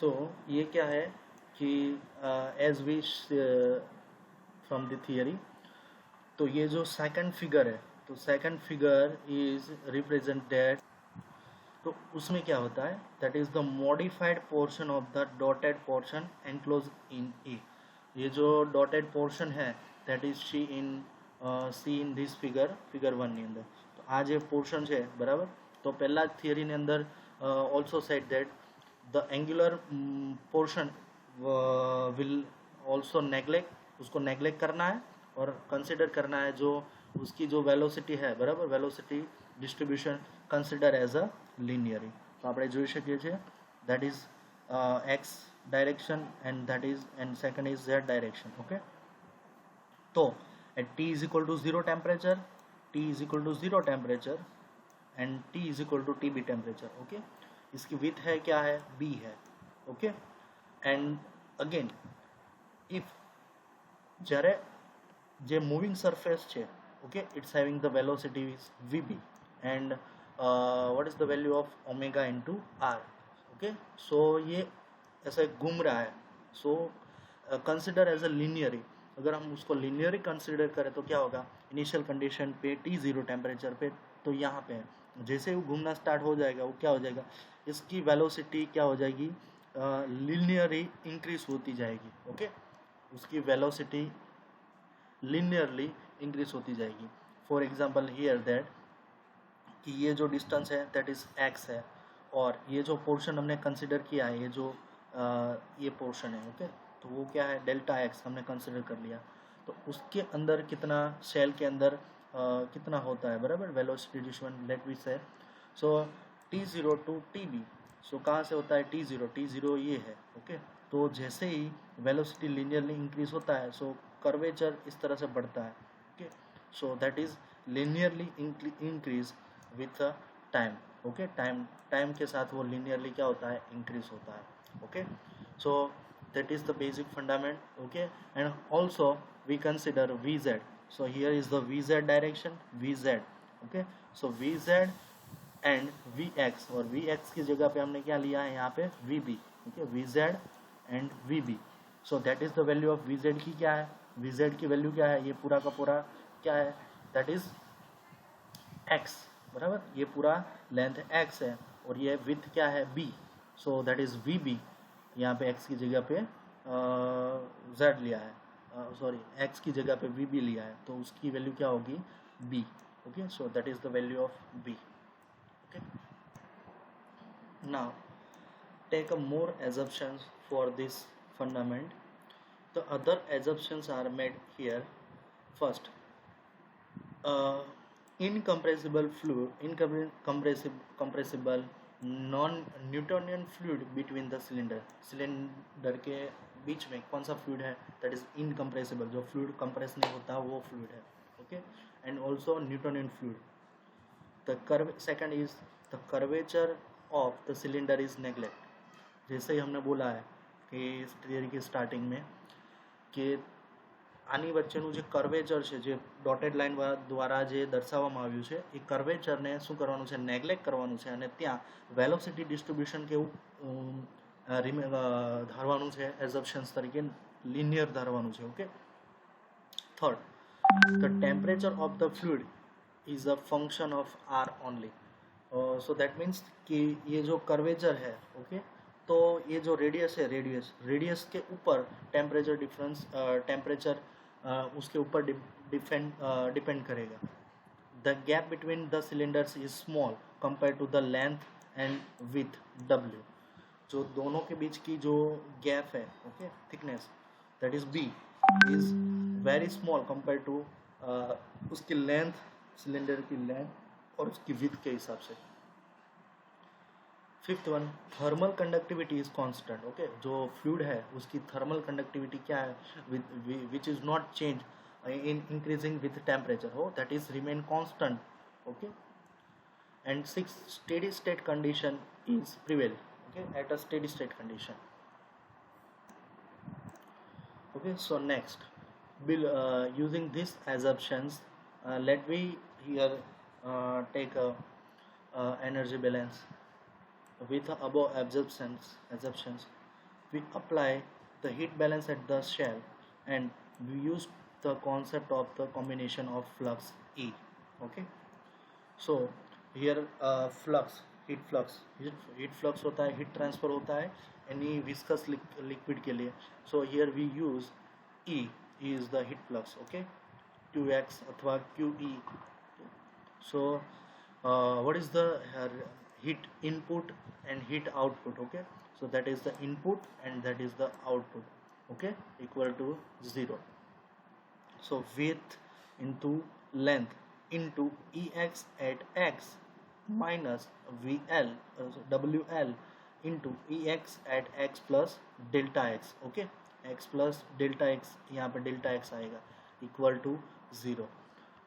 सो ये क्या है कि as we from the theory, तो ये जो सेकंड फिगर है, तो सेकंड फिगर इज रिप्रेजेंटेड, तो उसमें क्या होता है, that is the modified portion of the dotted portion enclose in A. ये जो डॉटेड पोर्शन है that is C in this figure, figure 1 ની અંદર। તો આ જે પોર્શન છે બરાબર, તો પહેલા થિયરી ની અંદર also said that the angular portion will also neglect, उसको नेग्लेक्ट करना है और कंसिडर करना है जो उसकी जो वेलोसिटी है बराबर, velocity distribution consider as a linearly. तो આપણે જોઈ શકીએ છીએ that is x direction and that is and second is z direction। okay, तो at t is equal to 0 temperature, t is equal to 0 temperature and t is equal to tb temperature। okay, इसकी with है क्या है, b है। Okay, and again if જ્યારે જે moving surface છે, okay, it's having the velocity is vb and what is the value of omega into R. Okay, so ये ऐसे घूम रहा है, सो कंसिडर एज अ लिनियरी। अगर हम उसको लिनियरी कंसिडर करें तो क्या होगा, इनिशियल कंडीशन पे t0 टेम्परेचर पे, तो यहाँ पे जैसे वो घूमना स्टार्ट हो जाएगा वो क्या हो जाएगा, इसकी वेलोसिटी क्या हो जाएगी, लिनियरली इंक्रीज होती जाएगी। ओके, उसकी वेलोसिटी लिनियरली इंक्रीज होती जाएगी। फॉर एग्जांपल हियर दैट कि ये जो डिस्टेंस है दैट इज x है, और ये जो पोर्शन हमने कंसिडर किया है, ये जो ये पोर्शन है, ओके, तो वो क्या है, डेल्टा x हमने कंसिडर कर लिया। तो उसके अंदर कितना, सेल के अंदर कितना होता है बराबर, वेलोसिटी डिस्ट्रीब्यूशन लेट वी से। सो t0 टू tb, सो कहाँ से होता है t0 ये है। ओके, तो जैसे ही वेलोसिटी लिनियरली इंक्रीज होता है, सो कर्वेचर इस तरह से बढ़ता है। Okay, so that is linearly increase with time. Okay, time के साथ वो लिनियरली क्या होता है, इंक्रीज होता है। Okay, so that is the basic fundament। okay, and also we consider vz, so here is the vz direction, vz। okay, so vz and vx, और vx की जगह पे हमने क्या लिया है यहाँ पे vb। okay, vz and vb, so that is the value of vz की क्या है, vz की वैल्यू क्या है, ये पूरा का पूरा क्या है, that is x बराबर, ये पूरा लेंथ x है और ये विथ क्या है b, so that is vb। यहाँ पे x की जगह पे z लिया है, सॉरी x की जगह पे vb लिया है, तो उसकी वैल्यू क्या होगी, b। Okay, so that is the value of b। Okay, now take a more assumptions for this fundament। the other assumptions are made here। first, incompressible fluid, compressible non Newtonian fluid between the cylinder के बीच में कौन सा fluid है, that is incompressible, जो fluid compress नहीं होता वो fluid है। Okay, and also Newtonian fluid. The curve second is the curvature of the cylinder is neglect. जैसे ही हमने बोला है कि इस थियरी की स्टार्टिंग में कि આની વચ્ચેનું જે કર્વેચર છે, જે ડોટેડ લાઇન દ્વારા જે દર્શાવવામાં આવ્યું છે, એ કર્વેચરને શું કરવાનું છે, નેગ્લેક્ટ કરવાનું છે, અને ત્યાં વેલોસિટી ડિસ્ટ્રીબ્યુશન કેવું ધારવાનું છે, એઝમ્પશન્સ તરીકે લિનિયર ધારવાનું છે। Okay, third, the temperature of the fluid is a function of r only. So that means कि ये जो कर्वेचर है, ओके, तो ये जो रेडियस है, रेडियस के ऊपर टेम्परेचर डिफरेंस, टेम्परेचर उसके ऊपर डिपेंड करेगा। The gap between the cylinders is small compare to the length and width w। जो दोनों के बीच की जो गैप है, okay, thickness, that is b, is very small compare to उसकी लेंथ, सिलेंडर की लेंथ और उसकी विथ के हिसाब से। Fifth one, thermal conductivity is constant. Okay, जो फ्लूइड है उसकी थर्मल कंडक्टिविटी क्या है, which is not change in increasing with temperature, हो that is remain constant. Okay, and six, steady state condition is prevail. Okay, at a steady state condition. Okay, so next, using these assumptions, let me here take a energy balance with the above assumptions। we apply the heat balance at the shell, and we use the concept of the combination of flux E. Okay, so here flux, heat flux होता है, heat transfer होता है any viscous liquid के लिए. So here we use E is the heat flux. Okay, Qx अथवा QE. So what is the heat input and heat output? Okay, so that is the input and that is the output. Okay, equal to 0. So width into length into Ex at x minus VL WL into Ex at x plus delta x. Okay, x plus delta x, यहाँ पे delta x आएगा, equal to 0.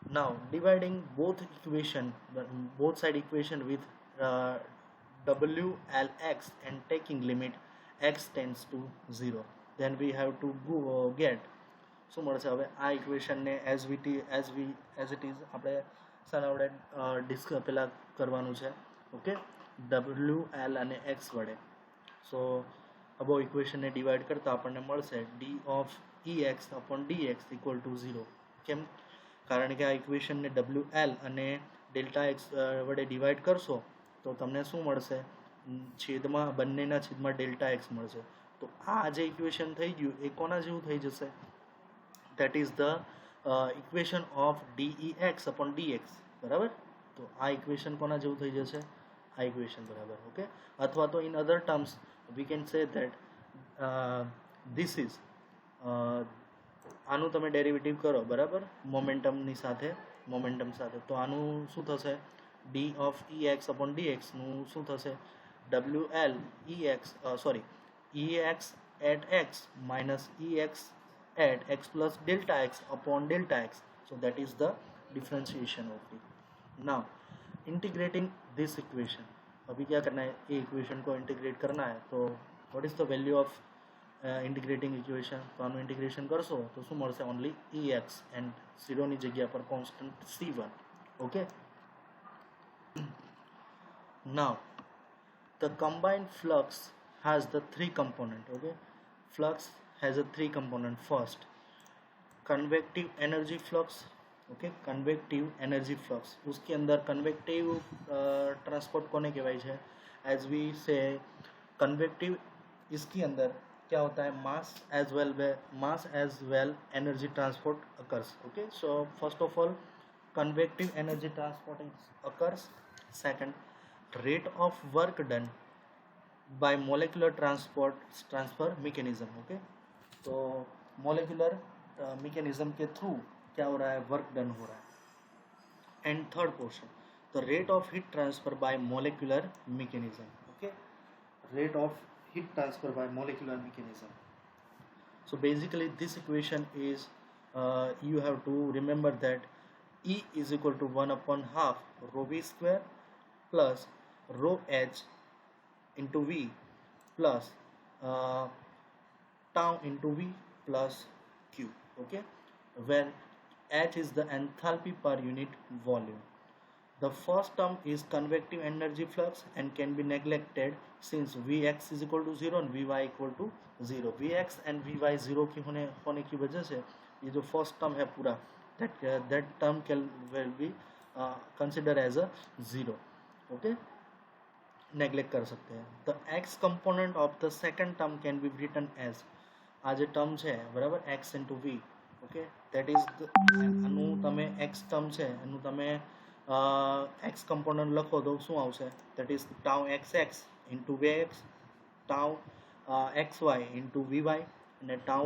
Now dividing both side equation with WLX and taking limit x tends to 0, then we have to get શું મળશે. હવે આ ઇક્વેશનને as it is આપણે શાના વડે પેલા કરવાનું છે. ઓકે, WL અને x વડે. સો અબો ઇક્વેશનને ડિવાઈડ કરતા આપણને મળશે d of EX upon dx equal to 0. કેમ? કારણ કે આ ઇક્વેશનને WL અને ડેલ્ટા એક્સ વડે ડિવાઈડ કરશો તો તમને શું મળશે, છેદમાં બંનેના છેદમાં ડેલ્ટા એક્સ મળશે. તો આ જે ઇક્વેશન થઈ ગયું એ કોના જેવું થઈ જશે? that is the equation of dEx upon dx. બરાબર? તો આ ઇક્વેશન કોના જેવું થઈ જશે? આ ઇક્વેશન બરાબર. ઓકે, અથવા તો in other terms we can say that this is આનું તમે ડેરિવેટિવ કરો, બરાબર, મોમેન્ટમની સાથે, તો આનું શું થશે? d of Ex upon dx નું શું થશે? WL Ex at x minus Ex at x plus delta x upon delta x. So that is the differentiation of it. Now integrating this equation, अभी क्या करना है? ये इक्वेशन को integrate करना है. तो what is the value of integrating equation? तो આનું इंटीग्रेशन करशो तो શું મળશે? only Ex and 0 ની જગ્યા પર constant C1. okay, now the combined flux has the three component. okay, flux has a three component. First, convective energy flux. Okay, convective energy flux. उसके अंदर कन्वेक्टिव ट्रांसपोर्ट कोने कहवाय छे? एज वी से convective, इसके अंदर क्या होता है? Mass as well energy transport occurs. Okay, so first of all convective energy transport occurs. Second, rate of work done by molecular transfer mechanism. Okay, तो मोलिकुलर मैकेनिज्म के थ्रू क्या हो रहा है? वर्क डन हो रहा है. And third portion, the rate of heat transfer by molecular mechanism. Okay, rate of heat transfer by molecular mechanism. So basically this equation is you have to remember that E is equal to 1 upon half rho v square plus rho h into v plus tau into v plus q. Okay, where h is the enthalpy per unit volume. The first term is convective energy flux and can be neglected since Vx is equal to 0 and Vy equal to 0. Vx and Vy 0 की होने की वजह से ये जो first term है पूरा, that term will be considered as a 0. Okay, neglect कर सकते हैं. The x component of the second term can be written as આ જે term છે, બરાબર, x into v. Okay, that is આનું તમે x term છે એનું તમે x component લખો તો શું આવશે? that is tau xx into vx, tau xy into vy અને tau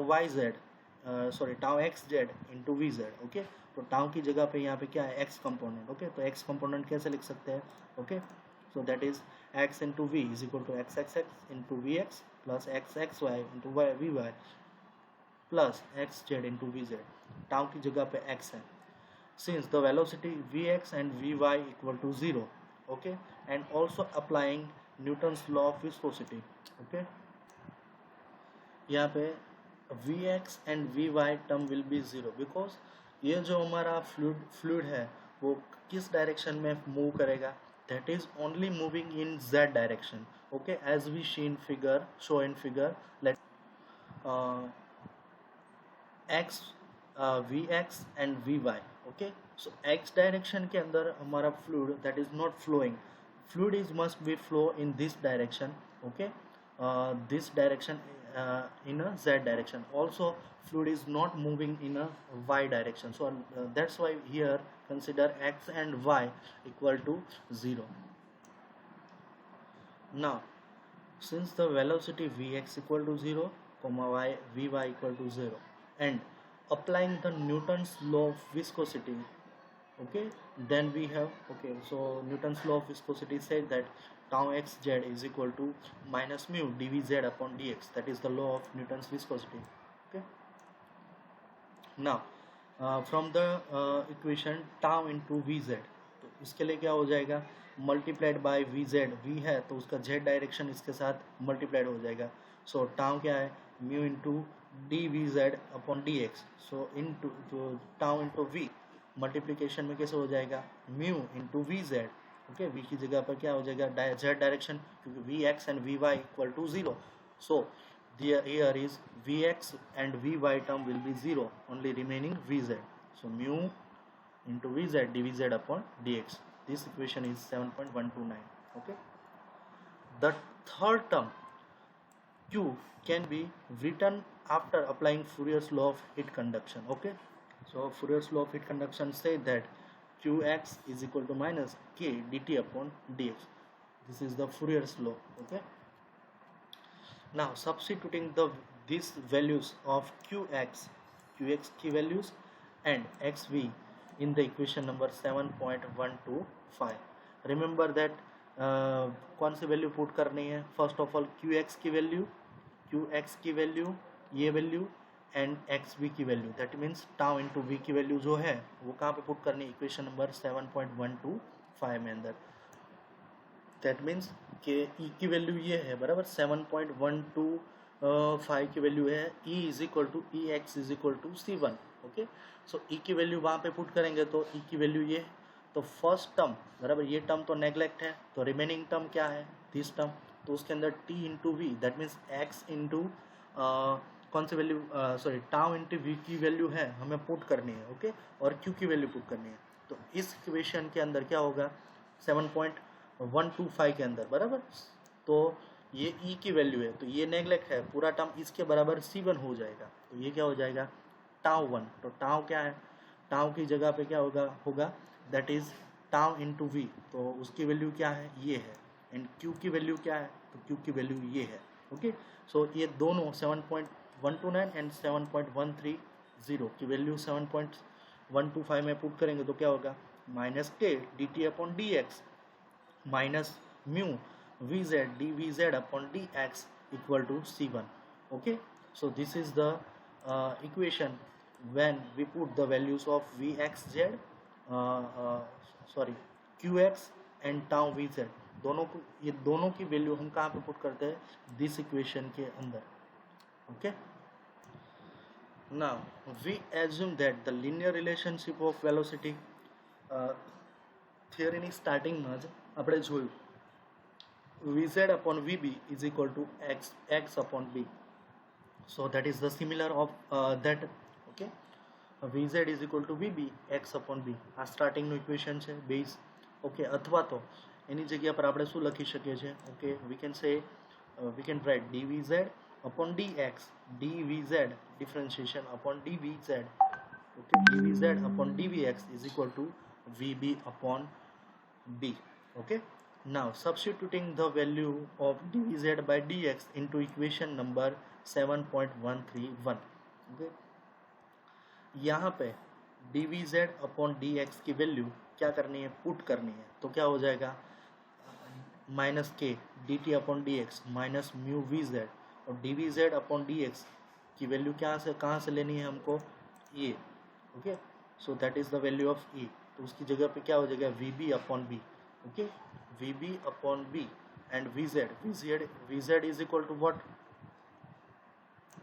xz into vz. Okay, तो tau की जगह पे यहाँ पे क्या है? x component. ओके, तो x component कैसे लिख सकते हैं? Okay, so that is x into v is equal to xxx into vx plus xxy into vy plus xz into vz. tau की जगह पे x है. Since the velocity vx and vy equal to 0, okay, and also applying Newton's law of viscosity. okay, यहाँ पे vx and vy term will be 0 because ये जो हमारा fluid है वो किस डायरेक्शन में मूव करेगा? that is only moving in z direction. Okay, as we show in figure, let uh, x vx and vy. Okay, so x direction के अंदर हमारा fluid that is not flowing, fluid is must be flow in this direction. Okay, this direction in a z direction. Also fluid is not moving in a y direction, so that's why here consider x and y equal to 0. Now since the velocity vx equal to 0 comma vy equal to 0, and applying the Newton's law of viscosity, okay, then we have, okay, so Newton's law of viscosity said that tau xz is equal to minus mu dvz upon dx. That is the law of Newton's viscosity. Okay, now from the equation tau into vz, तो इसके लिए क्या हो जाएगा, multiplied by v z, v है तो उसका Z direction इसके साथ मल्टीप्लाइड हो जाएगा. सो टाउ क्या है, mu into D V Z upon D X. So into जो टाउ इंटू वी मल्टीप्लीकेशन में कैसे हो जाएगा, mu into V Z. Okay, V की जगह पर क्या हो जाएगा, जेड डायरेक्शन, क्योंकि V X and V Y equal to 0. So here is vx and vy term will be 0, only remaining vz. So mu into vz dvz upon dx. This equation is 7.129. Okay, the third term q can be written after applying Fourier's law of heat conduction. Okay, so Fourier's law of heat conduction say that qx is equal to minus k dt upon dx. This is the Fourier's law. Okay, now substituting these values of qx key values and xv in the equation number 7.125. remember that कौन सी value put करनी है, first of all qx की value ये value and xv की value, that means tau into v की value जो है वो कहाँ पे पुट करनी है, इक्वेशन नंबर 7.125 में अंदर. दैट मीन्स कि e की वैल्यू ये है बराबर, 7.125 की वैल्यू है, e is equal to e x is equal to C1. Okay, so e की वैल्यू वहाँ पे पुट करेंगे तो e की वैल्यू ये, तो फर्स्ट टर्म बराबर, ये टर्म तो नेग्लेक्ट है, तो रिमेनिंग टर्म क्या है, दिस टर्म, तो उसके अंदर t into V, that means x into कौन सी value, sorry tau into V की वैल्यू है हमें पुट करनी है. ओके, और q की वैल्यू पुट करनी है. तो इस इक्वेशन के अंदर क्या होगा, 7.125 के अंदर बराबर, तो ये e की वैल्यू है तो ये नेग्लेक्ट है, पूरा टर्म इसके बराबर C1 हो जाएगा. तो ये क्या हो जाएगा, टाउ 1. तो टाउ क्या है, टाउ की जगह पे क्या होगा that is tau into v, तो उसकी वैल्यू क्या है, ये है, एंड क्यू की वैल्यू क्या है, तो क्यू की वैल्यू ये है. ओके, सो ये दोनों 7.129 एंड 7.130 की वैल्यू 7.125 में पुट करेंगे तो क्या होगा, minus k d t upon D x minus mu v z d V Z upon D x equal to C1. Okay, so this is the equation when we put the values of vxz sorry qx and tau vz, दोनों को, ये दोनों की value हम कहाँ पे put करते हैं, दिस इक्वेशन के अंदर. Okay, now we assume that the linear relationship of velocity, થિયરીની સ્ટાર્ટિંગમાં જ આપણે જોયું vz upon vb is equal to x upon b. So that is the similar of that. Okay, vz is equal to vb x upon b, આ starting નું equation છે base. Okay, અથવા તો એની જગ્યા પર આપણે શું લખી શકીએ છીએ, okay, we can write dvz upon dx dvz differentiation upon dvz. Okay, dvz upon dvx is equal to vb upon b. Okay, now substituting the value of dvz by dx into equation number 7.131. okay, यहाँ पे dvz upon dx की value क्या करनी है, put करनी है. तो क्या हो जाएगा, minus k d t upon D x minus mu v z, और dvz अपॉन dx की वैल्यू कहाँ से लेनी है हमको, ये. Okay, so that is the value of e, तो उसकी जगह पे क्या हो जाएगा, vb upon b. Okay, vb upon b and vz is equal to what.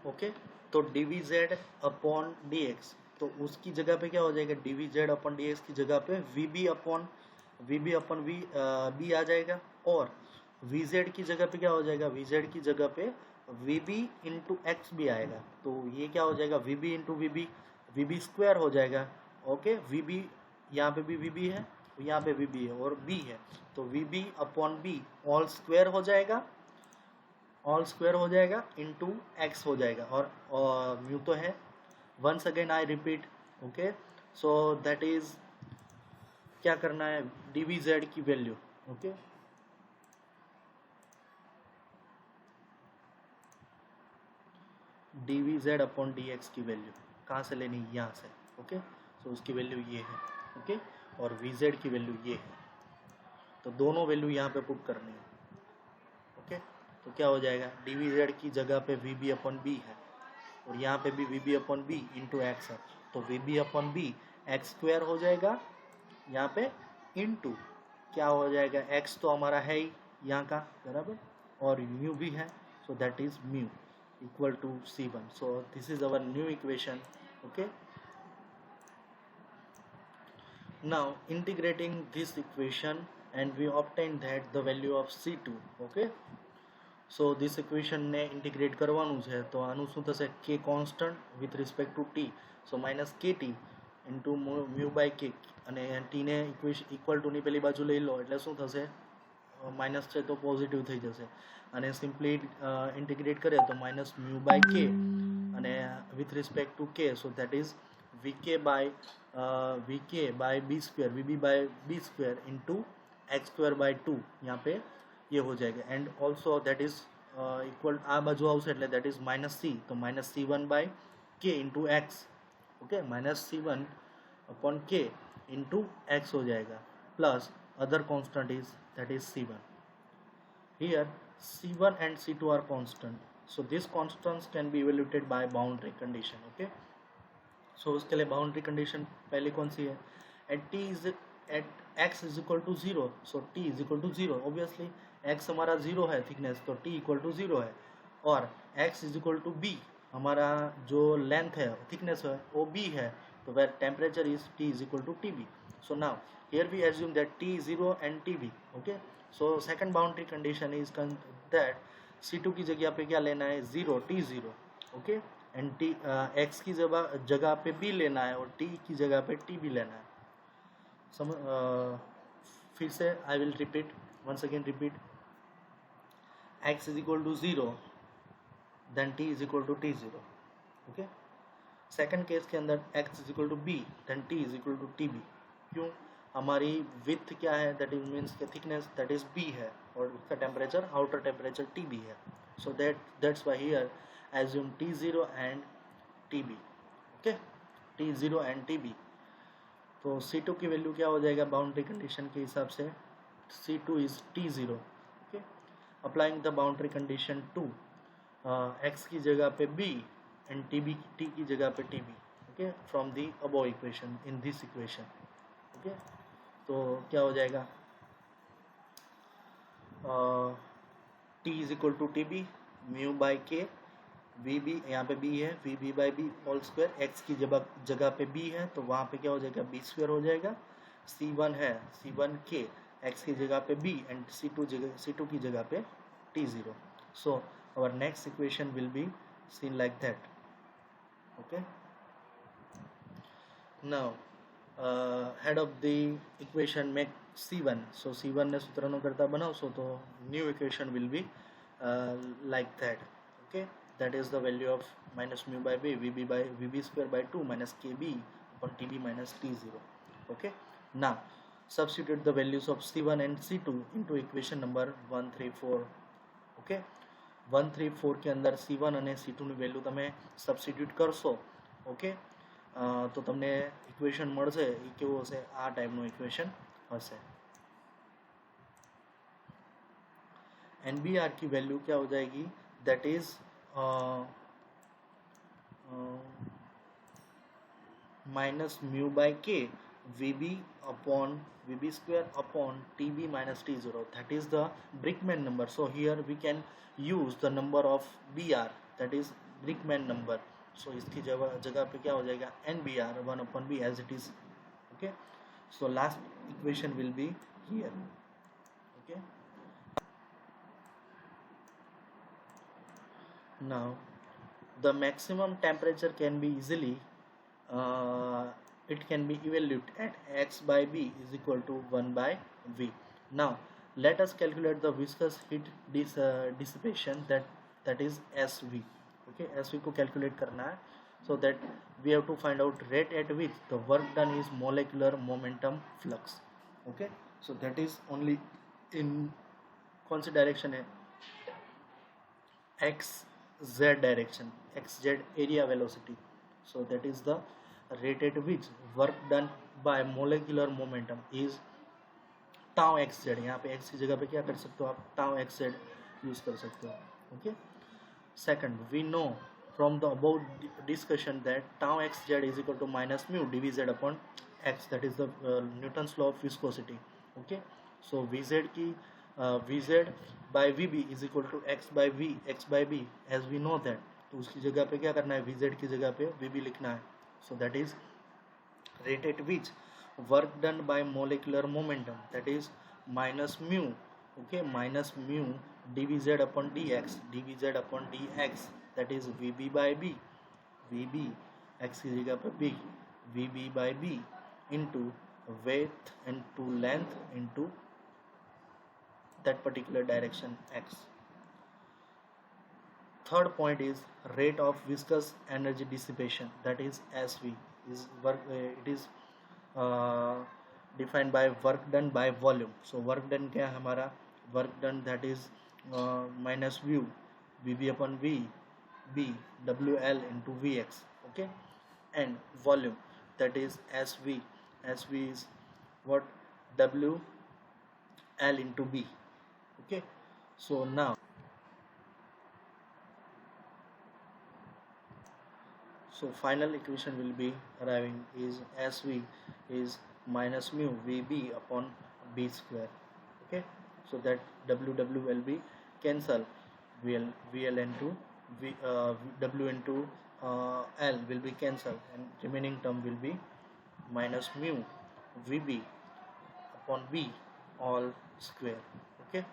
Okay, तो dvz अपॉन dx, तो उसकी जगह पे क्या हो जाएगा, dvz अपॉन dx की जगह पे vb अपॉन b आ जाएगा, और वी जेड की जगह पे क्या हो जाएगा, वी जेड की जगह पे वी बी इंटू एक्स भी आएगा, तो ये क्या हो जाएगा, v b into v b square हो जाएगा। ओके, वी बी यहाँ पे भी वी बी है, यहाँ पे वी बी है और बी है, तो v b upon b all square हो जाएगा, ऑल स्क्वायर हो जाएगा इंटू एक्स हो जाएगा, और म्यू तो है। Once again I repeat, okay, so that is क्या करना है, डी वी जेड की value, okay, d V Z upon D x की वैल्यू कहाँ से लेनी, यहाँ से, ओके, सो उसकी वैल्यू ये है, ओके, और वी जेड की वैल्यू ये है, तो दोनों वैल्यू यहाँ पे पुट करनी है, ओके, तो क्या हो जाएगा, डी वी जेड की जगह पे वी बी अपॉन बी है, और यहाँ पे भी v b upon b into x है, तो v b upon b x square हो जाएगा यहाँ पे, इंटू क्या हो जाएगा, एक्स तो हमारा है ही यहाँ का बराबर, और म्यू भी है, सो that is mu equal to C1. So this is our new equation, okay. Now integrating this equation and we obtain that the value of C2, okay. So this equation ને integrate કરવાનું છે, તો આનું શું થશે, k constant with respect to t, so minus kt into mu by k, અને t ને equal to ની પેલી બાજુ લઈ લો એટલે શું થશે, માઇનસ છે તો પોઝિટિવ થઈ જશે, અને સિમ્પલી ઇન્ટિગ્રેટ કરે તો માઇનસ મ્યુ બાય કે, અને with respect to K, so that is VK by B square, V B by B square into X square by 2, यहाँ पे ये हो जाएगा, and also that is equal आ बाजू आवशे એટલે दैट इज माइनस सी, तो minus C1 by K into X, okay, minus C1 upon K into X हो जाएगा, plus other constant is that is C1. Here C1 and C2 are constant, so these constants can be evaluated by boundary condition, okay. So उसके लिए boundary condition पहले कौन सी है, at x is equal to 0, so t is equal to 0, obviously x हमारा 0 है thickness, तो t equal to 0 है, और x is equal to b, हमारा जो length है thickness है वो b है, तो where temperature is t is equal to tb. So now here we assume that T0 and TB, okay. So second boundary condition is that C2 की जगह पे क्या लेना है, 0 T0, okay, and T x की जगह पे B लेना है, और T की जगह पे TB लेना है। फिर से I will repeat, once again repeat, x is equal to 0, then T is equal to T0, okay. Second case के अंदर x is equal to B, then T is equal to TB, क्यों, हमारी with क्या है, that is means K thickness that is B है, और उसका temperature outer temperature T B है, so that's why here assume T0 and TB, okay, T0 and TB। तो C2 की वैल्यू क्या हो जाएगा बाउंड्री कंडीशन के हिसाब से, C2 is T0, okay, applying the boundary condition to x की जगह पे B एंड TB, T की जगह पे TB, okay, from the above equation in this equation, okay. तो क्या हो जाएगा, T is equal to TB, mu by k, v b यहाँ पे B है, v b by b whole square, x की जगह पे B है, तो वहाँ पे क्या हो जाएगा, B स्क्वायर हो जाएगा, C1 है, C1 के, x की जगह पे B एंड C2 की जगह पे T0. So our next equation will be seen like that, okay. Now head of the equation make C1, so C1 ને સૂત્રનો કરતા બનાવશો તો new equation will be like that, okay, that is the value of minus mu by b, vb square by 2 minus kb upon tb minus t0, okay. Now substitute the values of C1 and C2 into equation number 134, okay. 134 के अंदर C1 અને C2 ની value તમે substitute કરશો, okay, તો તમને equation મળશે એ કેવું હશે, આ ટાઈપનું ઇક્વેશન હશે। NBR की वैल्यू क्या हो जाएगी, that is minus mu by के VB square upon TB minus T0, that is the Brickman number. So here we can use the number of BR, that is Brickman number. So इसकी जगह पे क्या हो जाएगा, NBR 1 upon B as it is, okay. So last equation will be here, okay. Now the maximum temperature can be easily uh, it can be evaluated at x by b is equal to 1 by v. Now let us calculate the viscous heat dissipation, that is SV. Okay, SV को calculate करना है, so that we have to find out rate at which the work done is molecular momentum flux. Okay, so that is only in कौन सी direction है, xz direction, xz area velocity. So that is the rate at which work done by molecular momentum is tau xz. यहाँ पे x की जगह पे क्या कर सकते हो आप, tau xz यूज कर सकते हो. Okay, second we know from the above discussion that tau xz is equal to minus mu dvz upon x, that is the Newton's law of viscosity. Okay, so vz की vz by vb is equal to x by v x by b as we know that. तो उसकी जगह पे क्या करना है, vz की जगह पे vb लिखना है. So that is rate at which work done by molecular momentum, that is minus mu. Okay, minus mu dvz upon dx, dvz upon dx, that is vb by b, vb x की जगह पे b, vb by b into width into length into that particular direction x. Third point is rate of viscous energy dissipation, that is SV, is work it is uh, defined by work done by volume. So work done क्या है हमारा, work done that is minus v vb upon v b wl into vx. Okay, and volume, that is SV, SV is what, w l into b. Okay, so now so final equation will be arriving is SV is minus mu Vb upon B square. Okay, so that W will be cancel, VL into W into L will be cancelled, and remaining term will be minus mu Vb upon B all square. Okay.